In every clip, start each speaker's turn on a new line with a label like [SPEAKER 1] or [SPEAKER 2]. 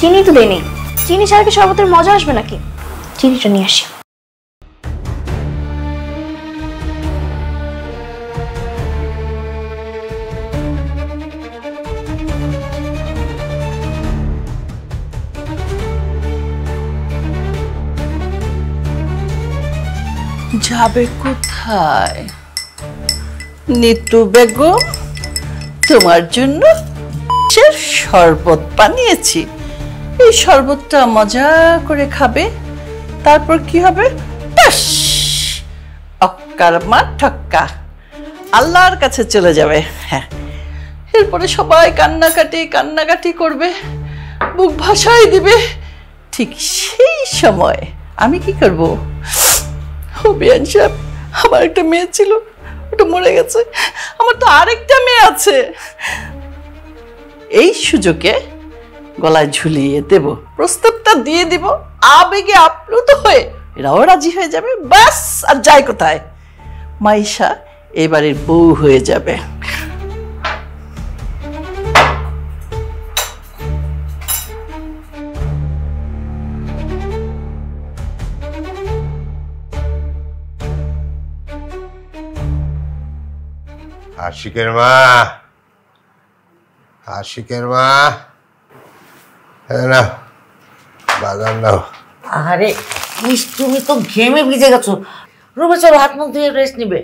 [SPEAKER 1] চিনি তো দেয়নি। চিনি ছাড়া কি শরবতের মজা আসবে নাকি? চিনিটা নিয়ে আসি।
[SPEAKER 2] যাবে কোথায়? নিতু বেগম, তোমার জন্য শরবত বানিয়েছি। এই শরবতটা মজা করে খাবে, তারপর কি হবে? অক্কার মা ঠক্কা, আল্লাহর কাছে চলে যাবে। হ্যাঁ, এরপরে সবাই কান্নাকাটি করবে, বুক ভাসায় দিবে। ঠিক সেই সময় আমি কি করব? বিয়ান সাহেব, আমার একটা মেয়ে ছিল, ওটা মরে গেছে। আমার তো আরেকটা মেয়ে আছে। এই সুযোগে গলায় ঝুলিয়ে দেব, প্রস্তাবটা দিয়ে দিব, আবেগে আপ্লুত হয়ে এরাও রাজি হয়ে যাবে। ব্যাস, আর যায় কোথায়? মাইশা এবারের বউ হয়ে যাবে।
[SPEAKER 3] আশিকের মা, আশিকের মা, নাও বাজার নাও।
[SPEAKER 4] আরে তুমি তো ঘেমে ভিজে গেছো, রুমে চলো, হাত মুখ ধুয়ে রেস্ট নিবে।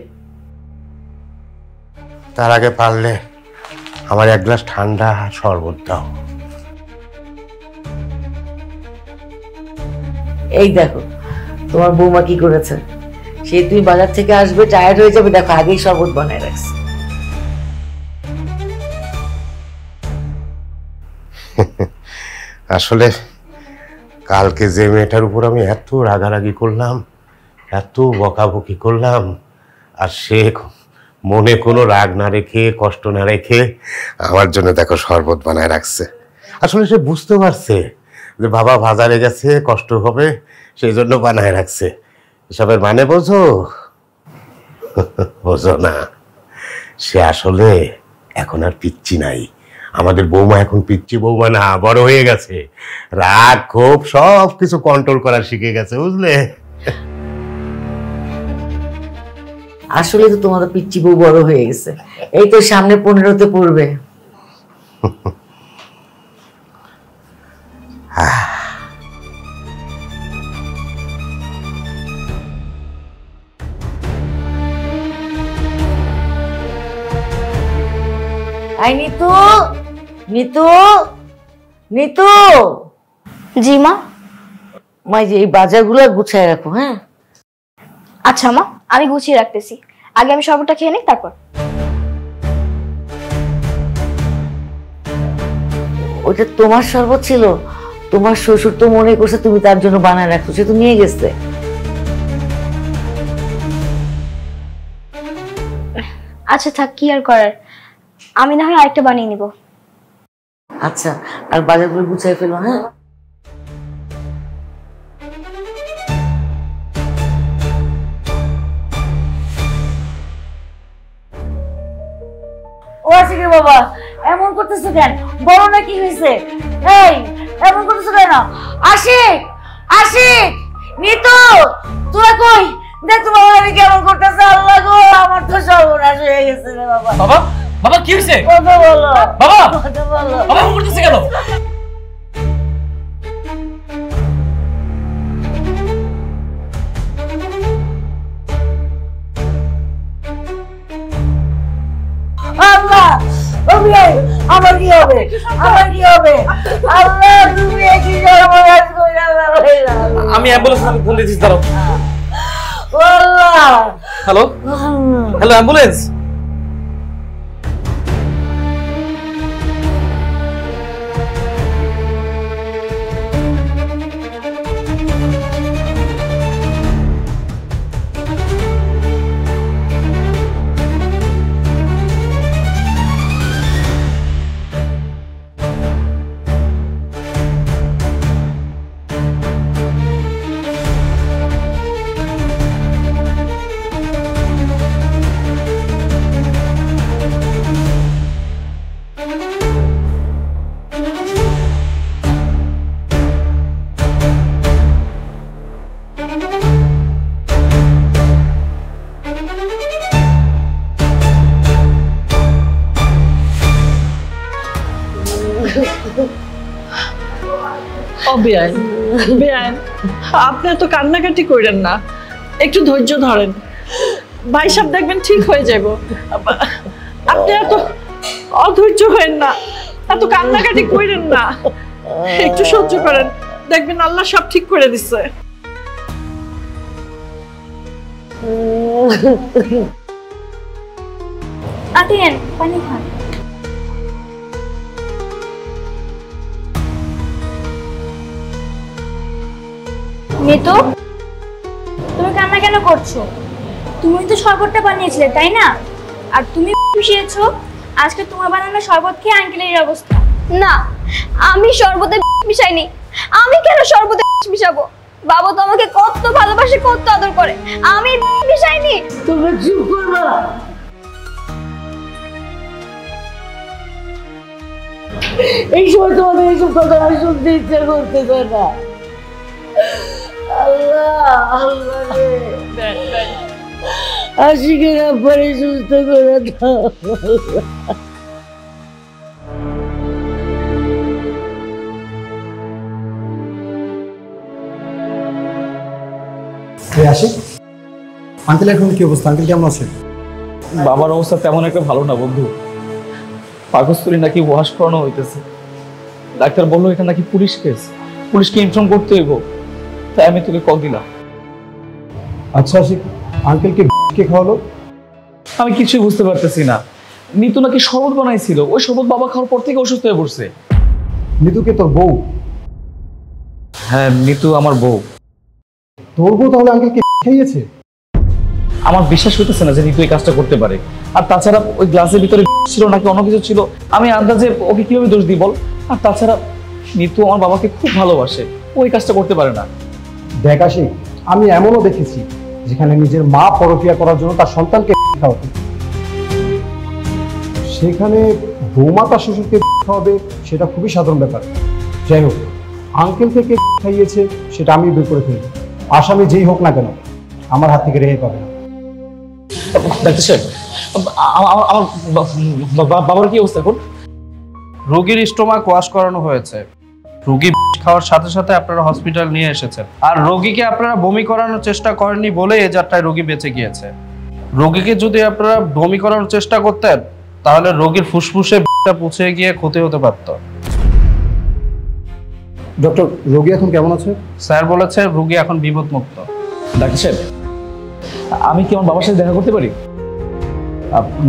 [SPEAKER 3] তার আগে পারলে আমার এক গ্লাস ঠান্ডা শরবত দাও।
[SPEAKER 4] এই দেখো তোমার বৌমা কি করেছে। সে তুমি বাজার থেকে আসবে, টায়ার্ড হয়ে যাবে, দেখো আগেই শরবত বানায় রাখছে।
[SPEAKER 3] আসলে কালকে যে মেয়েটার উপর আমি এত রাগারাগি করলাম, এত বকাবকি করলাম, আর সে মনে কোনো রাগ না রেখে, কষ্ট না রেখে আমার জন্য দেখো শরবত বানায় রাখছে। আসলে সে বুঝতে পারছে যে বাবা বাজারে গেছে, কষ্ট হবে, সেই জন্য বানায় রাখছে। এসবের মানে বোঝো? বোঝো না। সে আসলে এখন আর পিচ্চি নাই। আমাদের বৌমা এখন পিচ্চি বৌমা না, বড় হয়ে গেছে। রাগ ক্ষোভ সব কিছু কন্ট্রোল করা শিখে গেছে, বুঝলে?
[SPEAKER 4] আসলে তো তোমাদের পিচ্চি বউ বড় হয়ে গেছে, এই তো সামনে 15তে পড়বে। আই নিতু, নিতু, নিতু।
[SPEAKER 1] জি মা।
[SPEAKER 4] মা, এই বাজারগুলো গুছায় রাখো। হ্যাঁ
[SPEAKER 1] আচ্ছা মা, আমি গুছিয়ে রাখতেছি। আগে আমি শরবতটা খেয়ে নিই, তারপর।
[SPEAKER 4] ওটা তোমার শরবত ছিল? তোমার শ্বশুর তো মনে করছে তুমি তার জন্য বানায় রাখছো, সে তো নিয়ে গেছে।
[SPEAKER 1] আচ্ছা থাক, কি আর করার, আমি না হয় আরেকটা বানিয়ে নিব।
[SPEAKER 4] আচ্ছা, আর বাজারগুলো গুছাই ফেলো। হ্যাঁ ও আশিকের বাবা, এমন করতেছো কেন? বলো না কি হয়েছে। এই এমন করতেছো কেন? আশিক, আশিক, নিতু, তোরা কই? দেখ তোমার আমি কেমন করতেছে। আল্লাহ গো, আমার তো সর্বনাশ হয়ে গেছে রে বাবা।
[SPEAKER 5] বাবা, বাবা কি হয়েছে?
[SPEAKER 4] কথা বলো
[SPEAKER 5] বাবা,
[SPEAKER 4] কথা বলো।
[SPEAKER 5] বাবা এমন করতেছে কেন?
[SPEAKER 4] আল্লাহ, আমার কি হবে? আমার কি হবে? আল্লাহ, তুমি কি সর্বনাশ কইরা ফেলাইলা।
[SPEAKER 5] আমি অ্যাম্বুলেন্স ফোন দিয়েছি, দাঁড়াও।
[SPEAKER 4] আল্লাহ।
[SPEAKER 5] Hello, hello ambulance.
[SPEAKER 2] বেআইন বেআইন, আপনি এত কান্নাকাটি করেন না, একটু ধৈর্য ধরেন, ভাই সাহেব দেখবেন ঠিক হয়ে যাব। আপনি এত অধৈর্য হয়েন না, এত কান্নাকাটি করেন না, একটু সহ্য করেন, দেখবেন আল্লাহ সব ঠিক করে দিচ্ছে।
[SPEAKER 1] আতেন পানি খান। মিতু, তুমি কান্না কেন করছো? তুমি তো শরবতটা বানিয়েছিলে তাই না? আর তুমি মিশিয়েছো, আজকে তোমার বানানো শরবত খেয়ে আঙ্কেলের এই অবস্থা।
[SPEAKER 6] না, আমি শরবতে মিশাইনি। আমি কেন শরবতে মিশাবো? বাবা তো আমাকে কত ভালোবাসে, কত আদর করে, আমি মিশাইনি।
[SPEAKER 4] তোমরা চুপ করবা। এই সময় তোমাদের এইসব কথা আমি শুনতে ইচ্ছা করতেছে না। আল্লাহ আল্লাহ রে, আশিকের আব্বারে সুস্থ করে দাও।
[SPEAKER 7] আশিক, আঙ্কেল এখন কি অবস্থা? আঙ্কেল কেমন আছে?
[SPEAKER 5] বাবার অবস্থা তেমন একটা ভালো না বন্ধু, পাকস্থলী নাকি ওয়াশ করানো হইতেছে। ডাক্তার বললো এখানে নাকি পুলিশ কেস, পুলিশকে ইনফর্ম করতে হইব, তাই আমি তোকে কল দিলাম।
[SPEAKER 7] আচ্ছা আশিক, আঙ্কেলকে কে খাওয়ালো?
[SPEAKER 5] আমি কিছুই বুঝতে পারতেছি না। নিতু নাকি শরবত বানাইছিল, ওই শরবত বাবা খাওয়ার পর থেকে অসুস্থ হয়ে পড়ছে।
[SPEAKER 7] নিতুকে তোর বউ?
[SPEAKER 5] হ্যাঁ, নিতু আমার বউ।
[SPEAKER 7] তোর বউ তাহলে আঙ্কেলকে খাইয়েছে?
[SPEAKER 5] আমার বিশ্বাস হইতেছে না যে নিতু এই কাজটা করতে পারে। আর তাছাড়া ওই গ্লাসের ভিতরে ছিল নাকি অন্য কিছু ছিল, আমি আন্দাজে ওকে কিভাবে দোষ দিই বল? আর তাছাড়া নিতু আমার বাবাকে খুব ভালোবাসে, ওই কাজটা করতে পারে না।
[SPEAKER 7] দেখ আশিক, আমি এমনও দেখেছি যেখানে নিজের মা পরকিয়া করার জন্য তার সন্তানকে খাওয়াতে, সেখানে বৌমা তার শ্বশুরকে খাওয়াবে, সেটা খুবই সাধারণ ব্যাপার। যাই হোক, আঙ্কেলকে কে খাইয়েছে সেটা আমি বের করে ফেলবো। আসামি যেই হোক না কেন, আমার হাত থেকে রেহাই পাবে না।
[SPEAKER 5] ডাক্তার সাহেব, আমার বাবার কি অবস্থা এখন?
[SPEAKER 8] রোগীর স্টোমাক ওয়াশ করানো হয়েছে, রোগী খাওয়ার সাথে সাথে আপনারা হসপিটাল নিয়ে এসেছেন। আর রোগীকে আপনারা বমি করানোর চেষ্টা করেননি বলে এই যাত্রায় রোগী বেঁচে গিয়েছে। রোগীকে যদি আপনারা বমি করানোর চেষ্টা করতেন তাহলে রোগীর ফুসফুসে পৌঁছে গিয়ে ক্ষতি হতে পারত।
[SPEAKER 7] ডক্টর, রোগী এখন কেমন আছে?
[SPEAKER 8] স্যার বলেছে রোগী এখন বিপদমুক্ত।
[SPEAKER 5] ডাক্তার সাহেব, আমি কি আমার বাবার সাথে দেখা করতে পারি?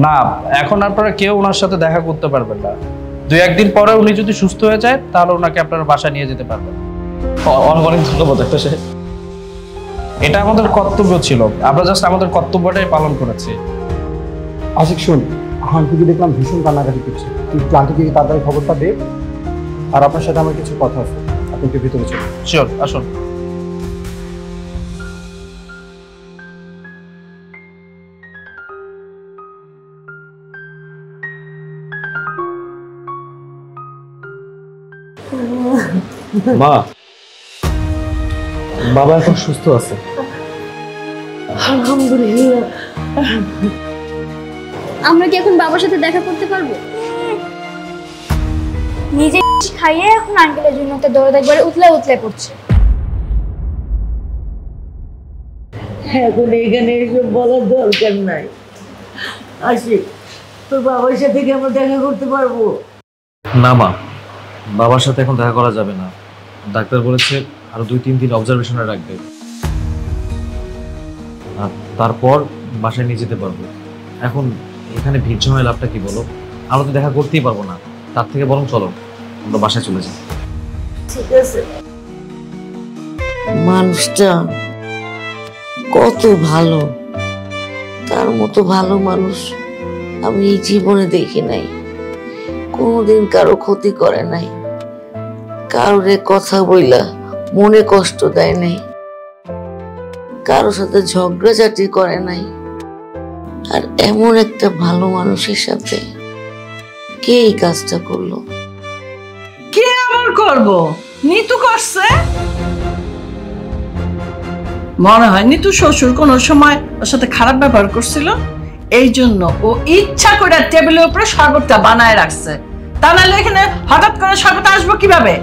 [SPEAKER 8] না, এখন আপনারা কেউ ওনার সাথে দেখা করতে পারবেন না। 2-1 দিন পরে উনি যদি সুস্থ হয়ে যায় তাহলে ওনাকে আপনারা বাসায় নিয়ে যেতে পারবেন।
[SPEAKER 5] অনেক অনেক ধন্যবাদ ডাক্তার সাহেব।
[SPEAKER 8] এটা আমাদের কর্তব্য ছিল, আমরা জাস্ট আমাদের কর্তব্যটাই পালন করেছি।
[SPEAKER 7] আশিক শোন, আঙ্কেলকে দেখলাম ভীষণ কান্নাকাটি করছে, তুই আঙ্কেলকে তাড়াতাড়ি খবরটা দে। আর আপনার সাথে আমার কিছু কথা আছে, আপনি একটু ভিতরে চলুন।
[SPEAKER 8] শিওর, আসুন।
[SPEAKER 5] মা, বাবা এখন সুস্থ আছে।
[SPEAKER 4] আলহামদুলিল্লাহ।
[SPEAKER 6] আমরা কি এখন বাবার সাথে দেখা করতে পারবো?
[SPEAKER 1] নিজে খাইয়ে এখন আঙ্কেলের জন্য তো দৌড় একবারে উতলে উতলে পড়ছে।
[SPEAKER 4] এখন এখানে এসব বলার দরকার নাই। আশিক, তোর বাবার সাথে কি আমরা দেখা করতে পারবো?
[SPEAKER 5] না মা, বাবার সাথে এখন দেখা করা যাবে না। ডাক্তার বলেছে আরো 2-3 দিন অবজারভেশনে রাখবে, আর তারপর বাসায় নিয়ে যেতে পারবো। এখন এখানে ভিড় জমায় লাভটা কি বলো? আমরা তো দেখা করতেই পারবো না, তার থেকে বরং চলো আমরা বাসায় চলে যাই।
[SPEAKER 4] ঠিক আছে। মানুষটা কত ভালো, তার মতো ভালো মানুষ আমি এই জীবনে দেখি নাই। কোনোদিন কারো ক্ষতি করে নাই, কারোরে কথা বইলা মনে কষ্ট দেয় নাই, কারোর সাথে ঝগড়াঝাটি করে নাই। আর এমন একটা ভালো মানুষের সাথে কে এই কাজটা করলো?
[SPEAKER 2] কে আবার করব? নিতু করছে মনে হয়। নিতু শ্বশুর কোন সময় ওর সাথে খারাপ ব্যবহার করছিল, এই জন্য ও ইচ্ছা করে টেবিলের উপরে শরবতটা বানায় রাখছে। তা নাহলে এখানে হঠাৎ করে শরবত আসবো কিভাবে?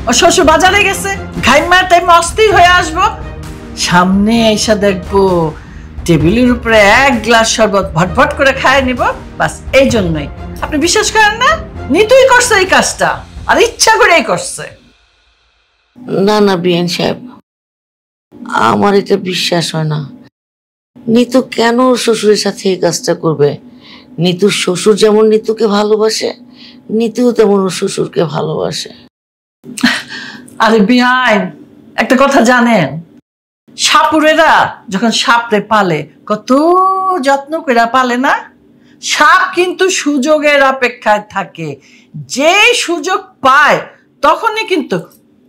[SPEAKER 2] ও শ্বশুর বাজারে গেছে, ঘাইমা টাইম অস্থির হয়ে আসবো, সামনে এসে দেখবো টেবিলের উপরে এক গ্লাস শরবত ভটভট করে খায় নিব, বাস এই জন্যই। আপনি বিশ্বাস করেন না? নিতুই করছে এই কাজটা, আর ইচ্ছা করেই করছে।
[SPEAKER 4] না না বিয়ান সাহেব, আমার এটা বিশ্বাস হয় না। নিতু কেন ওর শ্বশুরের সাথে এই কাজটা করবে? নিতুর শ্বশুর যেমন নিতুকে ভালোবাসে, নিতুও তেমন ওর শ্বশুরকে ভালোবাসে।
[SPEAKER 2] আরে বিয়াইন, একটা কথা জানেন, সাপুরেরা যখন সাপরে পালে কত যত্ন করে পালে না? সাপ কিন্তু সুযোগের অপেক্ষায় থাকে, যে সুযোগ পায় তখনই কিন্তু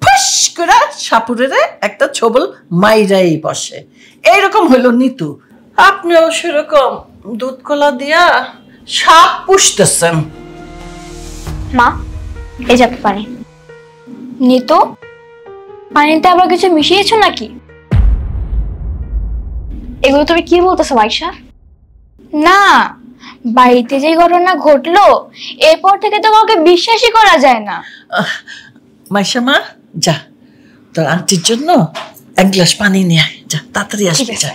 [SPEAKER 2] ফুস করে সাপুরেরা একটা ছবল মাইরাই বসে। এইরকম হইল নিতু, আপনিও সেরকম দুধ কলা দিয়া সাপ পুষতেছেন।
[SPEAKER 1] মা, এই যাবে পানি। নিতু, পানিতে আবার কিছু মিশিয়েছো নাকি? এগুলো তুমি কি বলতেছো মাইশা? না, বাড়িতে যে ঘটনা ঘটলো এরপর থেকে তো কাউকে বিশ্বাসই করা যায় না।
[SPEAKER 2] মাইশা মা, যা তোর আন্টির জন্য এক গ্লাস পানি নিয়ে আয়, যা তাড়াতাড়ি আসবে। যা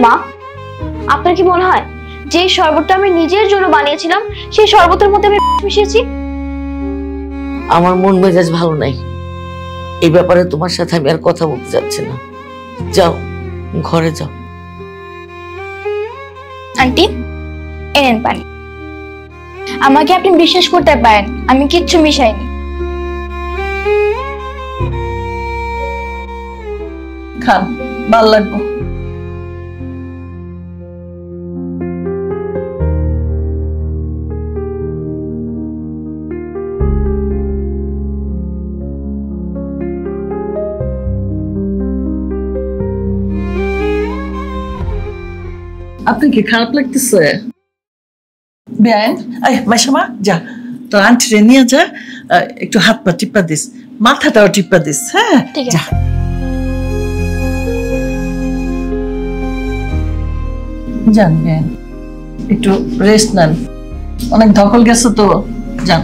[SPEAKER 6] মা, আপনার কি মনে হয় যে শরবতটা আমি নিজের জন্য বানিয়েছিলাম সেই শরবতের মধ্যে আমি মিশিয়েছি?
[SPEAKER 4] আমার মন মেজাজ ভালো নাই, এই ব্যাপারে তোমার সাথে আমি আর কথা বলতে যাচ্ছি না। যাও, ঘরে যাও।
[SPEAKER 1] আন্টি, এনেন পানি। আমাকে আপনি বিশ্বাস করতে পারেন, আমি কিচ্ছু মিশাইনি।
[SPEAKER 2] খান, ভাল লাগবো। আপনি কি খারাপ লাগতেছে? বেআইন, মাইশামা যা, তোর আন্টিরে নিয়ে যা, একটু হাত পা টিপা দিস, মাথাটাও টিপা দিস। হ্যাঁ, যা। যান বেআইন, একটু রেস্ট নেন, অনেক ধকল গেছে তো। যান,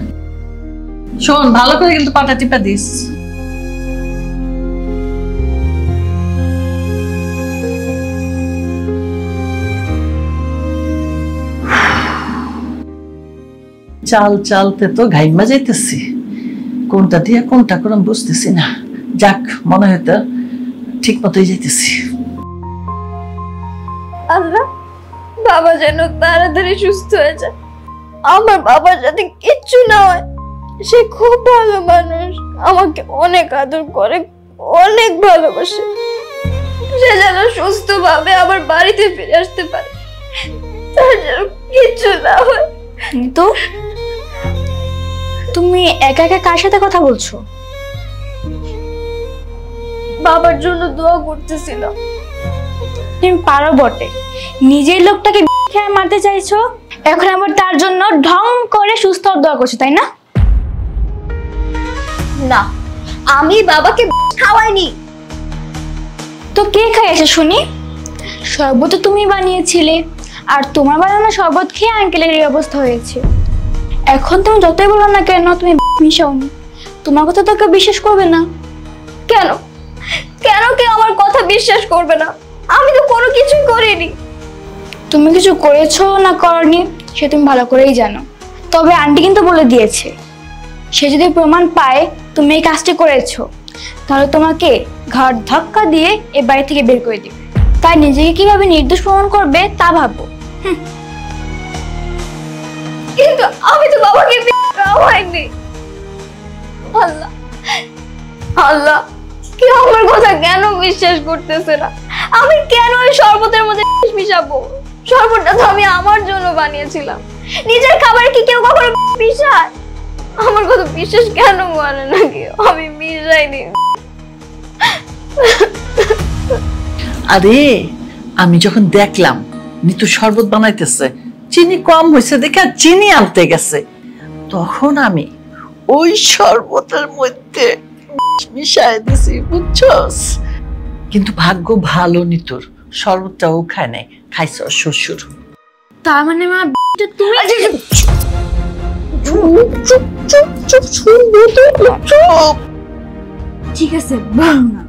[SPEAKER 2] শোন, ভালো করে কিন্তু পাটা টিপা দিস। চাল চালতে তো ঘাইমা যাইতেছি, কোনটা দিয়ে কোনটা করে বুঝতেছি না। যাক, মনে হয়তো ঠিক মতোই যাইতেছি।
[SPEAKER 6] আল্লাহ, বাবা যেন তাড়াতাড়ি সুস্থ হয়ে যায়, আমার বাবার যাতে কিচ্ছু না হয়। সে খুব ভালো মানুষ, আমাকে অনেক আদর করে, অনেক ভালোবাসে। সে যেন সুস্থভাবে আবার বাড়িতে ফিরে আসতে পারে, তার যেন কিচ্ছু না হয়।
[SPEAKER 1] কিন্তু তুমি একা একা কার সাথে কথা বলছো?
[SPEAKER 6] বাবার জন্য দোয়া করতেছিলাম।
[SPEAKER 1] তুমি পারো বটে, নিজের লোকটাকে খেয়ে মারতে চাইছো, এখন আবার তার জন্য ঢং করে সুস্থ দোয়া করছো, তাই না?
[SPEAKER 6] না, আমি বাবাকে খাওয়াইনি।
[SPEAKER 1] তো কে খাইয়েছে শুনি? শরবত তুমি বানিয়েছিলে, আর তোমার বানানো শরবত খেয়ে আঙ্কেলের এই অবস্থা হয়েছে। এখন তুমি যতই বলো না কেন তুমি মিশাওনি, তোমার কথা তো কেউ বিশ্বাস করবে না।
[SPEAKER 6] কেন কেন কেউ আমার কথা বিশ্বাস করবে না? আমি তো কোনো কিছুই করিনি।
[SPEAKER 1] তুমি কিছু করেছো না করনি সে তুমি ভালো করেই জানো, তবে আন্টি কিন্তু বলে দিয়েছে সে যদি প্রমাণ পায় তুমি এই কাজটি করেছো, তাহলে তোমাকে ঘাড় ধাক্কা দিয়ে এই বাড়ি থেকে বের করে দিবে। তাই নিজেকে কিভাবে নির্দোষ প্রমাণ করবে তা ভাবো।
[SPEAKER 6] কিন্তু আমি তো বাবাকে খাওয়াইনি। আল্লাহ, আল্লাহ, কেউ আমার কথা কেন বিশ্বাস করতেছে না? আমি কেন ওই শরবতের মধ্যে মিশাবো? শরবতটা তো আমি আমার জন্য বানিয়েছিলাম। নিজের খাবার কি কেউ কখনো মিশায়? আমার কথা বিশ্বাস কেন করে না কেউ? আমি মিশাইনি।
[SPEAKER 2] আরে, আমি যখন দেখলাম নিতু শরবত বানাইতেছে, চিনি কম হয়েছে দেখে চিনি আনতে গেছে, তখন আমি ওই শরবতের মধ্যে মিশাই দিছি, বুঝছস? কিন্তু ভাগ্য ভালো নিতুর, শরবতটাও খায় নাই, খাইছ শ্বশুর।
[SPEAKER 1] তার মানে মা তুমি
[SPEAKER 6] চুপ চুপ চুপ শুনবো তো, চুপ।
[SPEAKER 1] ঠিক আছে, বল না।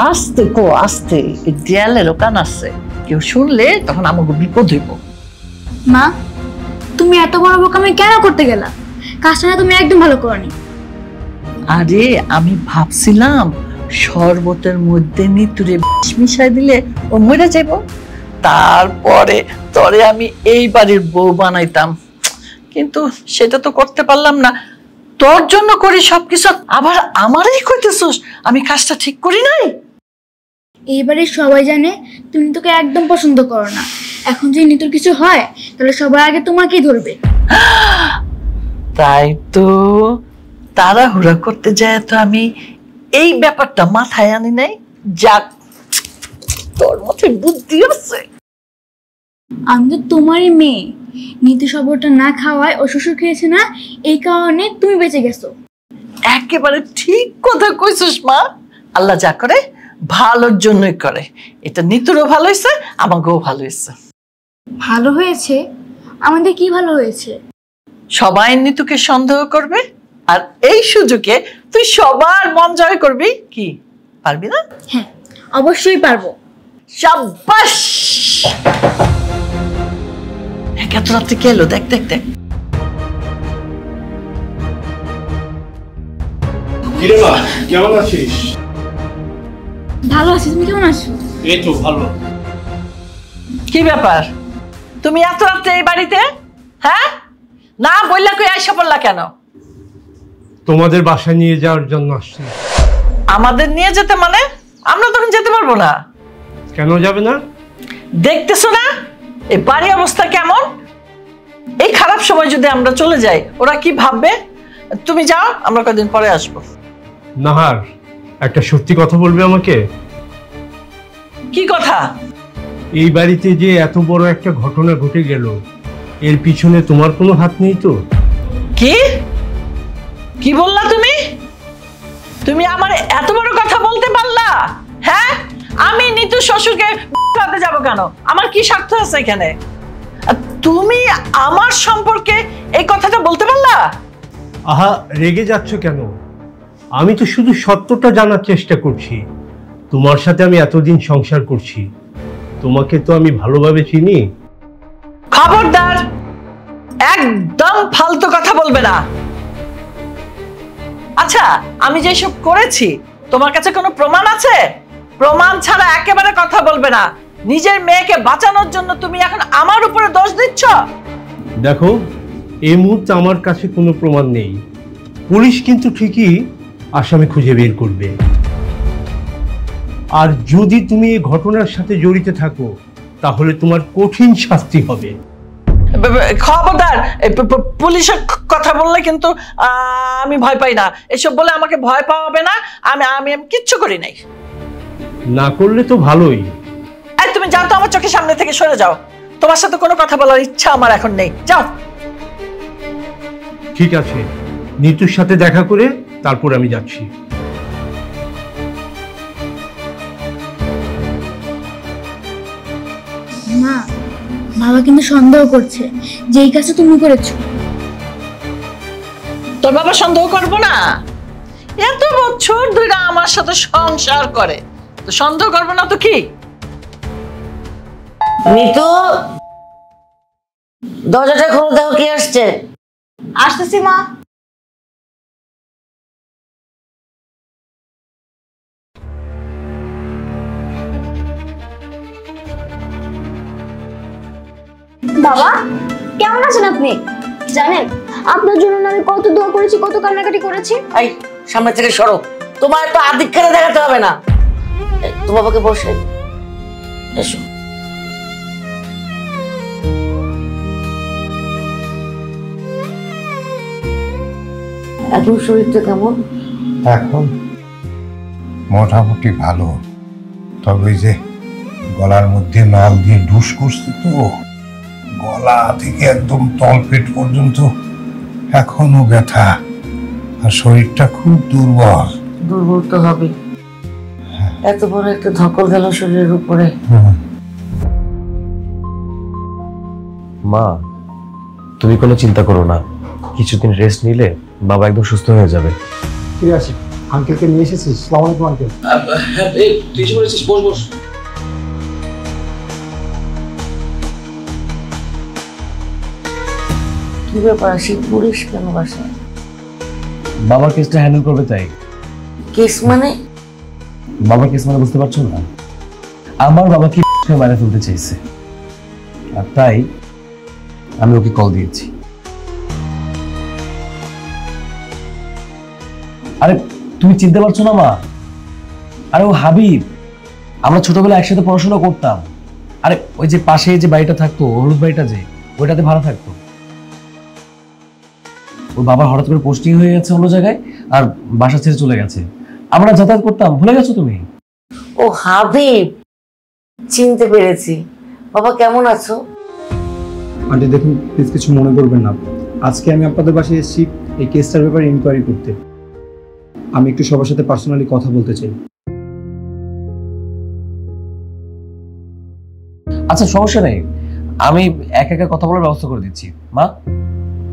[SPEAKER 2] আস্তে কো আস্তে, এই দেয়ালের কান আছে, কেউ শুনলে তখন আমাকে বিপদ হইব।
[SPEAKER 1] মা, তুমি এত বড় বোকামি কেন করতে গেলা? কাজটা না তুমি একদম ভালো করনি।
[SPEAKER 2] আরে আমি ভাবছিলাম শরবতের মধ্যে নিতুরে বিষ মিশাই দিলে ও মরে যাইব, তারপরে তরে আমি এই বাড়ির বউ বানাইতাম, কিন্তু সেটা তো করতে পারলাম না। তোর জন্য করি সবকিছু, আবার আমারই কইতেছস আমি কাজটা ঠিক করি নাই?
[SPEAKER 1] এইবারে সবাই জানে তুমি তোকে একদম পছন্দ করো না। এখন যদি নিতুর কিছু হয় তাহলে সবার আগে তোমাকেই ধরবে।
[SPEAKER 2] তাই তো তাড়াহুড়া করতে যায় তো আমি এই ব্যাপারটা মাথায় আনি নাই। যাক, তোর মধ্যে বুদ্ধি আছে।
[SPEAKER 1] আমি তো তোমারই মেয়ে, নিতু সবরটা না খাওয়ায় ও শ্বশুর খেয়েছে না, এই কারণে তুমি বেঁচে গেছো।
[SPEAKER 2] একেবারে ঠিক কথা কইছিস মা। আল্লাহ যা করে ভালোর জন্যই করে। এটা নিতুরও ভালো হয়েছে, আমাকেও ভালো হয়েছে।
[SPEAKER 1] ভালো হয়েছে? আমাদের কি ভালো হয়েছে?
[SPEAKER 2] সবাই নিতুকে সন্দেহ করবে, আর এই সুযোগে তুই সবার মন জয় করবি। কি পারবি না?
[SPEAKER 1] হ্যাঁ, অবশ্যই পারবো।
[SPEAKER 2] শাবাশ! এত রাত্রে কে এলো? দেখ দেখ দেখ।
[SPEAKER 7] কিরে মা, কেমন আছিস?
[SPEAKER 1] ভালো আছি, তুমি কেমন আছো?
[SPEAKER 7] এই তো ভালো।
[SPEAKER 2] কি ব্যাপার, তুমি এত রাত্রে এই বাড়িতে? হ্যাঁ, না বললা কই আইসা পড়লা কেন?
[SPEAKER 7] তোমাদের বাসায় নিয়ে যাওয়ার জন্য আসছি।
[SPEAKER 2] আমাদের নিয়ে যেতে মানে? আমরা তখন যেতে পারবো না।
[SPEAKER 7] কেন যাবে না?
[SPEAKER 2] দেখতেছো না এই বাড়ির অবস্থা কেমন? এই খারাপ সময় যদি আমরা চলে যাই ওরা কি ভাববে? তুমি যাও, আমরা কদিন পরে আসবো।
[SPEAKER 7] নাহার, একটা সত্যি কথা বলবে আমাকে?
[SPEAKER 2] কি কথা?
[SPEAKER 7] এই বাড়িতে যে এত বড় একটা ঘটনা ঘটে গেল, এর পিছনে তোমার কোনো হাত নেই তো?
[SPEAKER 2] কি কি বললা তুমি? তুমি আমার এত বড় কথা বলতে পারলা? হ্যাঁ, আমি নিতু শ্বশুরকে বাড়াতে যাব কেন? আমার কি স্বার্থ আছে এখানে? আর তুমি আমার সম্পর্কে এই কথাটা বলতে পারলা?
[SPEAKER 7] আহা, রেগে যাচ্ছ কেন? আমি তো শুধু সত্যটা জানার চেষ্টা করছি। তোমার সাথে আমি এতদিন সংসার করছি, তোমাকে তো আমি ভালোভাবে চিনি।
[SPEAKER 2] খবরদার, একদম ফালতু কথা বলবে না। আচ্ছা, আমি যেসব করেছি তোমার কাছে কোনো প্রমাণ আছে? প্রমাণ ছাড়া একেবারে কথা বলবে না। নিজের মেয়েকে বাঁচানোর জন্য তুমি এখন আমার উপরে দোষ দিচ্ছ।
[SPEAKER 7] দেখো, এই মুহূর্তে আমার কাছে কোনো প্রমাণ নেই। পুলিশ কিন্তু ঠিকই আসামি খুঁজে বের করবে। আর যদি তুমি এই ঘটনার সাথে জড়িত থাকো তাহলে তোমার কঠিন শাস্তি হবে।
[SPEAKER 2] খবরদার, পুলিশের কথা বললে কিন্তু আমি ভয় পাই না। এসব বলে আমাকে ভয় পাওয়াবে না। আমি আমি কিচ্ছু করি নাই।
[SPEAKER 7] না করলে তো ভালোই।
[SPEAKER 2] এই তুমি যাও তো, আমার চোখের সামনে থেকে সরে যাও। তোমার সাথে কোনো কথা বলার ইচ্ছা আমার এখন নেই, যাও।
[SPEAKER 7] ঠিক আছে, নিতুর সাথে দেখা করে তারপর আমি যাচ্ছি।
[SPEAKER 1] মা, বাবা কিন্তু সন্দেহ করছে যে এই কাজটা তুমি করেছো।
[SPEAKER 2] তোর বাবা সন্দেহ করবো না? এত বছর ধরে আমার সাথে সংসার করে, তো সন্দেহ করবো না তো কি?
[SPEAKER 4] নিতু, দরজাটা খোলো, দেখো কে আসছে।
[SPEAKER 1] আসতেছি মা।
[SPEAKER 6] বাবা, কেমন আছেন আপনি? জানেন আপনার জন্য না আমি কত দোয়া করেছি, কত কান্নাকাটি করেছি।
[SPEAKER 4] এই, সামনে থেকে সরো, তোমার তো আদিক করে দেখাতে হবে না। তো বাবাকে বসে এসো। এখন শরীরটা কেমন?
[SPEAKER 9] এখন মোটামুটি ভালো, তবে ওই যে গলার মধ্যে নল দিয়ে ডুস করছে তো, গলা থেকে একদম তলপেট পর্যন্ত এখনো ব্যথা, আর শরীরটা খুব দুর্বল।
[SPEAKER 4] দুর্বল তো হবে, এত বড় একটা ধকল গেল শরীরের উপরে।
[SPEAKER 3] মা,
[SPEAKER 10] তুমি কোনো চিন্তা করো না, কিছুদিন রেস্ট নিলে বাবা একদম সুস্থ হয়ে যাবে।
[SPEAKER 7] ফিরে আসি, আঙ্কেলকে নিয়ে এসেছিস? আসসালামু আলাইকুম আঙ্কেল।
[SPEAKER 5] হ্যাঁ তুই এসে বলেছিস, বস বস।
[SPEAKER 4] কি ব্যাপার আশিক, পুলিশ কেন বাসায়?
[SPEAKER 10] বাবার কেসটা হ্যান্ডেল করবে তাই।
[SPEAKER 4] কেস মানে?
[SPEAKER 10] বাবার কেস মানে বুঝতে পারছো না? আমার বাবাকে মারা ফেলতে চাইছে, আর তাই আমি ওকে কল দিয়েছি। আরে তুমি চিনতে পারছো না মা? আরে ও হাবিব, আমরা ছোটবেলায় একসাথে পড়াশোনা করতাম। আরে ওই যে পাশে যে বাড়িটা থাকতো, হলুদ বাড়িটা, যে ওইটাতে ভাড়া থাকতো। ওর বাবা হঠাৎ করে পোস্টিং হয়ে গেছে অন্য জায়গায়, আর বাসা ছেড়ে চলে গেছে। আমরা যাতায়াত করতাম, ভুলে গেছো তুমি?
[SPEAKER 4] ও হাবিব, চিনতে পেরেছি। বাবা কেমন আছো?
[SPEAKER 7] আন্টি দেখুন, প্লিজ কিছু মনে করবেন না। আজকে আমি আপনাদের বাসায় এসেছি এই কেসটার ব্যাপারে ইনকোয়ারি করতে। আমি একটু সবার সাথে পার্সোনালি কথা বলতে চাই।
[SPEAKER 10] আচ্ছা সমস্যা নেই, আমি একা একা কথা বলার ব্যবস্থা করে দিচ্ছি। মা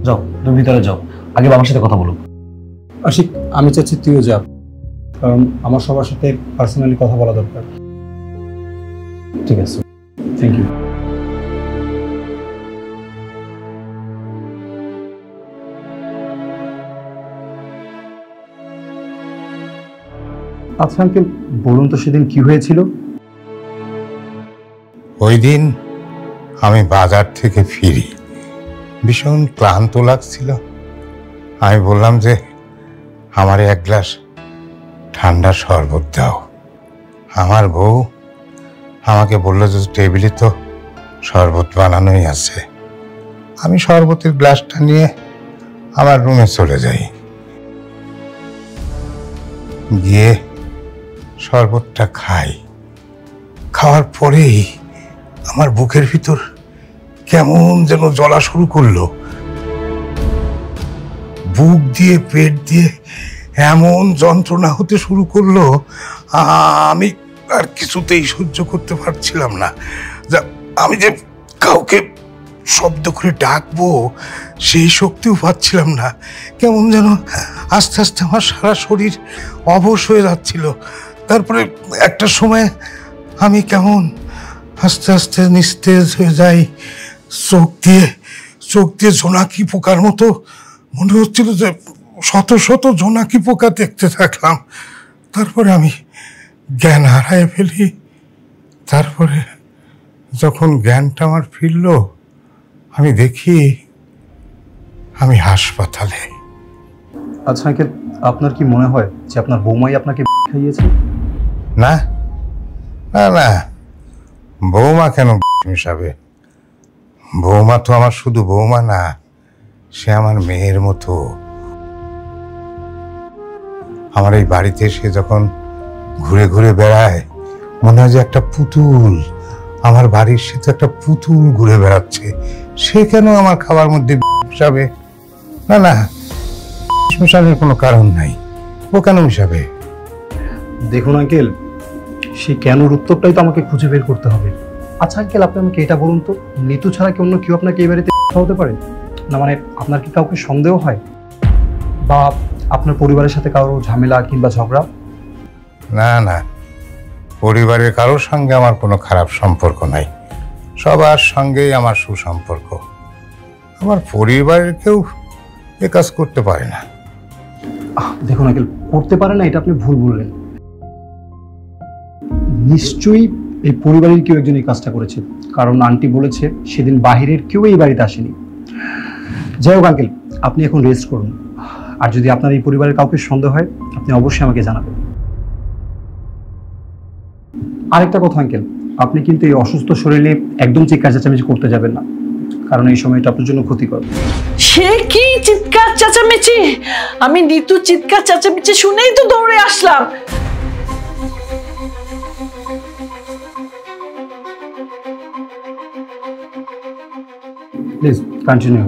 [SPEAKER 10] যাও, তুমি ভিতরে যাও, আগে বাবার সাথে কথা বলো।
[SPEAKER 7] আশিক, আমি চাচ্ছি তুইও যা, কারণ আমার সবার সাথে পার্সোনালি কথা বলা দরকার।
[SPEAKER 10] ঠিক আছে,
[SPEAKER 7] থ্যাংক ইউ। আচ্ছা আঙ্কেল, বলুন তো সেদিন কি হয়েছিল?
[SPEAKER 9] ওই দিন আমি বাজার থেকে ফিরি, ভীষণ ক্লান্ত লাগছিল। আমি বললাম যে আমার এক গ্লাস ঠান্ডা শরবত দাও। আমার বউ আমাকে বললো যে টেবিলে তো শরবত বানানোই আছে। আমি শরবতের গ্লাসটা নিয়ে আমার রুমে চলে যাই। গিয়ে শরবতটা খাই। খাওয়ার পরেই আমার বুকের ভিতর কেমন যেন জ্বলা শুরু করলো। বুক দিয়ে পেট দিয়ে এমন যন্ত্রণা হতে শুরু করলো, আমি আর কিছুতেই সহ্য করতে পারছিলাম না। আমি যে কাউকে শব্দ করে ডাকবো সেই শক্তিও পাচ্ছিলাম না। কেমন যেন আস্তে আস্তে আমার সারা শরীর অবশ হয়ে যাচ্ছিল। তারপরে একটা সময় আমি কেমন আস্তে আস্তে নিস্তেজ হয়ে যাই। চোখ দিয়ে জোনাকি পোকার মতো মনে হচ্ছিল যে শত শত জোনাকি পোকা দেখতে থাকলাম। তারপরে আমি জ্ঞান হারায় ফেলি। তারপরে যখন জ্ঞানটা আমার ফিরল, আমি দেখি আমি হাসপাতালে।
[SPEAKER 7] আচ্ছা আঙ্কেল, আপনার কি মনে হয় যে আপনার বৌমাই আপনাকে খাইয়েছে?
[SPEAKER 9] না না না, বৌমা কেন মিশাবে? বৌমা তো আমার শুধু বৌমা না, সে আমার মেয়ের মতো। আমার এই বাড়িতে সে যখন ঘুরে ঘুরে বেড়ায়, মনে হয় যে একটা পুতুল। আমার বাড়ির সে তো একটা পুতুল ঘুরে বেড়াচ্ছে। সে কেন আমার খাবার মধ্যে মিশাবে? না না, মিশানোর কোনো কারণ নাই। ও কেন মিশাবে?
[SPEAKER 7] দেখুন আঙ্কেল, সেই কেনর উত্তরটাই তো আমাকে খুঁজে বের করতে হবে। আচ্ছা আঙ্কেল, আপনি আমাকে এটা বলুন তো, নিতু ছাড়া কি অন্য কেউ আপনাকে এই বাড়িতে হতে পারে না? মানে আপনার কি কাউকে সন্দেহ হয়, বা আপনার পরিবারের সাথে কারো ঝামেলা কিংবা ঝগড়া?
[SPEAKER 9] না না, পরিবারের কারোর সঙ্গে আমার কোনো খারাপ সম্পর্ক নাই। সবার সঙ্গেই আমার সুসম্পর্ক। আমার পরিবারের কেউ এ কাজ করতে পারে না।
[SPEAKER 7] দেখুন আঙ্কেল, করতে পারে না এটা আপনি ভুল বললেন। নিশ্চয়ই এই পরিবারের কেউ একজন এই কাজটা করেছে, কারণ আন্টি বলেছে সেদিন বাহিরের কেউ এই বাড়িতে আসেনি। যাই হোক আঙ্কেল, আপনি এখন রেস্ট করুন। আর যদি আপনার এই পরিবারের কাউকে সন্দেহ হয়, আপনি অবশ্যই আমাকে জানাবেন। আরেকটা কথা আঙ্কেল, আপনি কিন্তু এই অসুস্থ শরীরে একদম চিৎকার চেঁচামেচি করতে যাবেন না, কারণ এই সময়টা আপনার জন্য ক্ষতিকর।
[SPEAKER 2] সে কি চিৎকার চেঁচামেচি? আমি নিতু চিৎকার চেঁচামেচি শুনেই তো দৌড়ে আসলাম।
[SPEAKER 7] Please continue.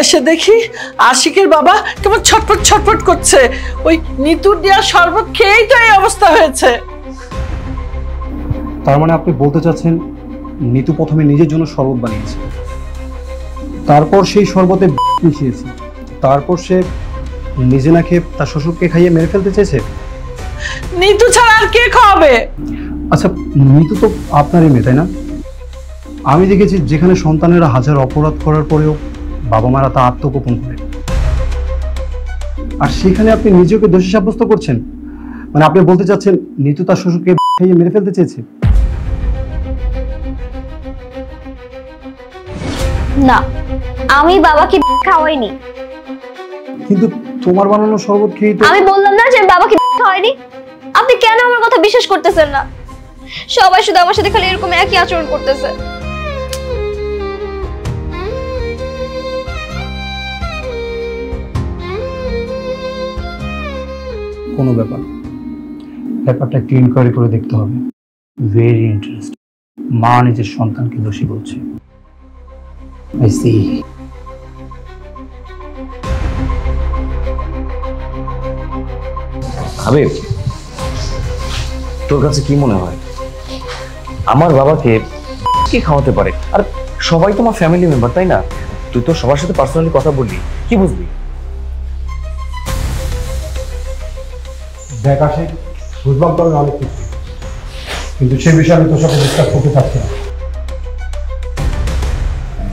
[SPEAKER 2] এসে দেখি আশিকের বাবা কেমন ছটফট ছটফট করছে। ওই নিতুর দেওয়া শরবত খেয়েই তো এই অবস্থা হয়েছে।
[SPEAKER 7] তার মানে আপনি বলতে চাচ্ছেন নিতু প্রথমে নিজের জন্য শরবত বানিয়েছে, তারপর সেই শরবতে মিশিয়েছে, তারপর সে নিজে না খেয়ে তার শ্বশুরকে খাইয়ে মেরে ফেলতে চেয়েছে।
[SPEAKER 2] নিতু ছাড়া আর কে খাওয়াবে?
[SPEAKER 7] আচ্ছা, নিতু তো আপনারই মেয়ে, তাই না? আমি দেখেছি যেখানে সন্তানেরা হাজার অপরাধ করার পরেও বাবা মারা তা আত্মগোপন করে, আর সেখানে আপনি নিজেকে দোষী সাব্যস্ত করছেন। মানে আপনি বলতে চাচ্ছেন নিতু তার শ্বশুরকে খাইয়ে মেরে ফেলতে চেয়েছে?
[SPEAKER 6] না, আমি বাবাকে খাওয়াইনি।
[SPEAKER 7] কিন্তু তোমার বানানো শরবত খেয়ে তো
[SPEAKER 6] আমি বললাম না যে আমি বাবাকে খাওয়াইনি? আপনি কেন আমার কথা বিশ্বাস করতেছেন না? সবাই শুধু আমার সাথে খালি এরকম একই আচরণ করতেছে।
[SPEAKER 7] কোনো ব্যাপার না। ব্যাপারটা একটু ইনকোয়ারি করে দেখতে হবে। Very interesting. মা নিজের সন্তানকে দোষী বলছে। I C.
[SPEAKER 10] হাবিব, তোর কাছে কি মনে হয় আমার বাবাকে কে খাওয়াতে পারে? আর সবাই তোমার ফ্যামিলি মেম্বার, তাই না? তুই তো সবার সাথে পার্সোনালি কথা বললি, কি বুঝলি?
[SPEAKER 7] দেখ আসে, বুঝলাম তো আমি অনেক কিছু, কিন্তু সে বিষয়ে আমি তোর সাথে ডিসকাস করতে চাচ্ছি না।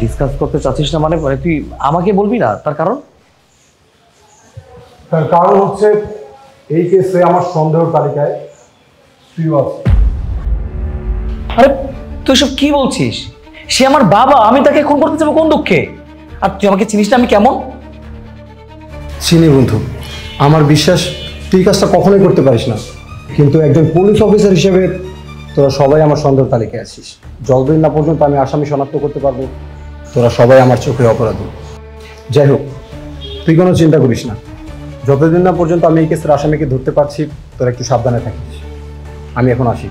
[SPEAKER 10] ডিসকাস করতে চাচ্ছিস না মানে তুই আমাকে বলবি না? তার কারণ?
[SPEAKER 7] তার কারণ হচ্ছে এই কেসে আমার সন্দেহের তালিকায় তুইও আছিস।
[SPEAKER 10] আরে তুই সব কি বলছিস? সে আমার বাবা, আমি তাকে খুন করতে যাবো কোন দুঃখে? আর তুই আমাকে চিনিস না আমি কেমন?
[SPEAKER 7] চিনি বন্ধু, আমার বিশ্বাস তুই কাজটা কখনোই করতে পারিস না, কিন্তু একজন পুলিশ অফিসার হিসেবে তোরা সবাই আমার সন্দেহের তালিকায় আছিস। যতদিন না পর্যন্ত আমি আসামি শনাক্ত করতে পারবো, তোরা সবাই আমার চোখে অপরাধী। যাই হোক, তুই কোনো চিন্তা করিস না, যতদিন না পর্যন্ত আমি এই কেসের আসামিকে ধরতে পারছি তোরা একটু সাবধানে থাকিস। আমি এখন আসি।